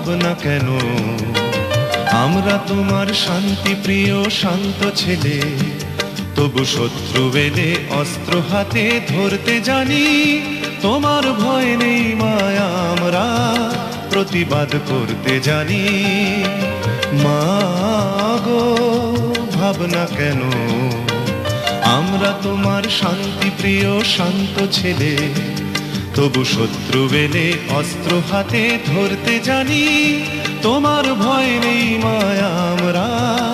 ভাবনা কেন? আমরা তোমার শান্তি প্রিয় শান্ত ছেলে, তবু শত্রু এলে অস্ত্র হাতে ধরতে জানি। তোমার ভয় নেই মায়া, আমরা প্রতিবাদ করতে জানি। মা গো, ভাবনা কেন? আমরা তোমার শান্তি প্রিয় শান্ত ছেলে, তবু শত্রু এলে অস্ত্র হাতে ধরতে জানি। তোমার ভয় নেই মায়া, আমরা